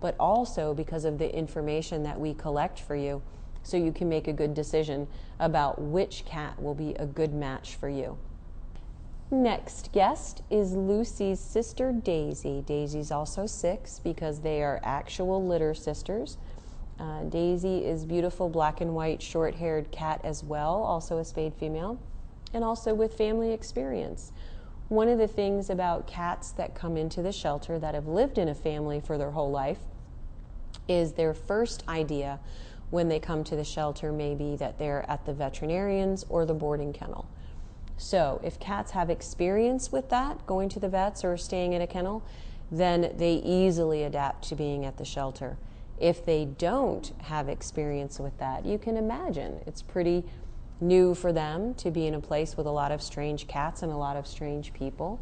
but also because of the information that we collect for you, so you can make a good decision about which cat will be a good match for you. Next guest is Lucy's sister, Daisy. Daisy's also 6 because they are actual litter sisters. Daisy is beautiful black and white short-haired cat as well, also a spayed female, and also with family experience. One of the things about cats that come into the shelter that have lived in a family for their whole life is their first idea when they come to the shelter may be that they're at the veterinarian's or the boarding kennel. So if cats have experience with that, going to the vets or staying in a kennel, then they easily adapt to being at the shelter. If they don't have experience with that, you can imagine it's pretty new for them to be in a place with a lot of strange cats and a lot of strange people.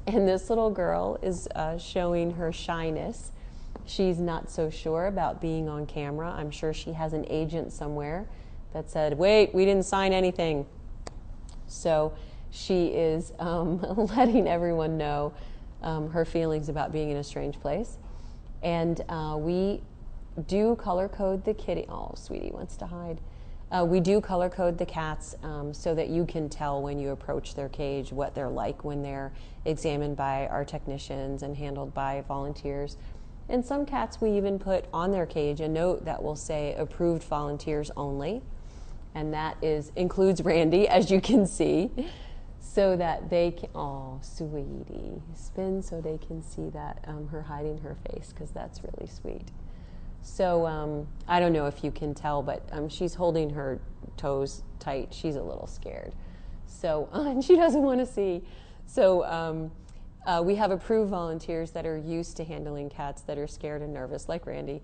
And this little girl is showing her shyness. She's not so sure about being on camera. I'm sure she has an agent somewhere that said, wait, we didn't sign anything. So she is letting everyone know her feelings about being in a strange place. And we do color code the kitty. Oh, sweetie wants to hide. We do color code the cats so that you can tell when you approach their cage what they're like when they're examined by our technicians and handled by volunteers. And some cats we even put on their cage a note that will say approved volunteers only. And that includes Randy, as you can see, so that they can, oh, sweetie, spin so they can see that, her hiding her face, because that's really sweet. So I don't know if you can tell, but she's holding her toes tight. She's a little scared. So, and she doesn't want to see. So we have approved volunteers that are used to handling cats that are scared and nervous, like Randy.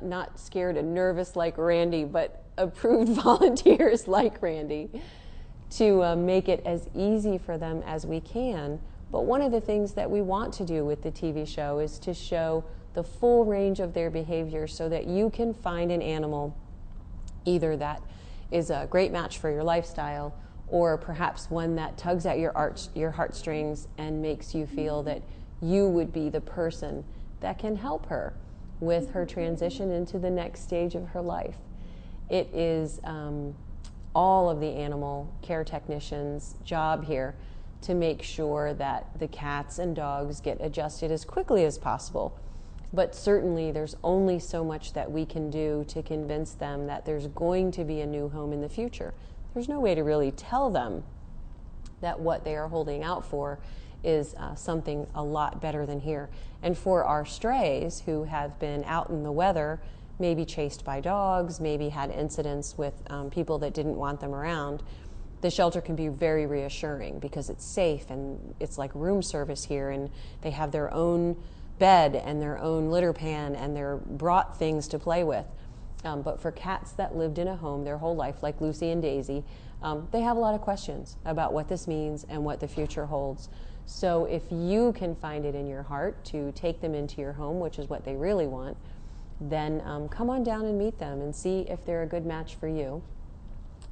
Not scared and nervous like Randy, but approved volunteers like Randy, to make it as easy for them as we can. But one of the things that we want to do with the TV show is to show the full range of their behavior so that you can find an animal either that is a great match for your lifestyle or perhaps one that tugs at your heartstrings and makes you feel that you would be the person that can help her with her transition into the next stage of her life. It is all of the animal care technicians' job here to make sure that the cats and dogs get adjusted as quickly as possible. But certainly there's only so much that we can do to convince them that there's going to be a new home in the future. There's no way to really tell them that what they are holding out for is something a lot better than here. And for our strays who have been out in the weather, maybe chased by dogs, maybe had incidents with people that didn't want them around, the shelter can be very reassuring because it's safe and it's like room service here, and they have their own bed and their own litter pan and they're brought things to play with. But for cats that lived in a home their whole life, like Lucy and Daisy, they have a lot of questions about what this means and what the future holds. So if you can find it in your heart to take them into your home, which is what they really want, then come on down and meet them and see if they're a good match for you.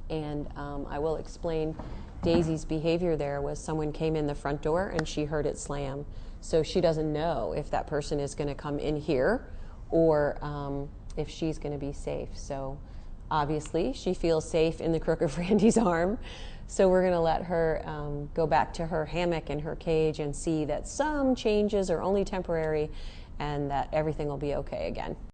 And I will explain Daisy's behavior there was someone came in the front door and she heard it slam. So she doesn't know if that person is going to come in here or if she's going to be safe. So obviously she feels safe in the crook of Randy's arm. So we're going to let her go back to her hammock and her cage and see that some changes are only temporary and that everything will be okay again.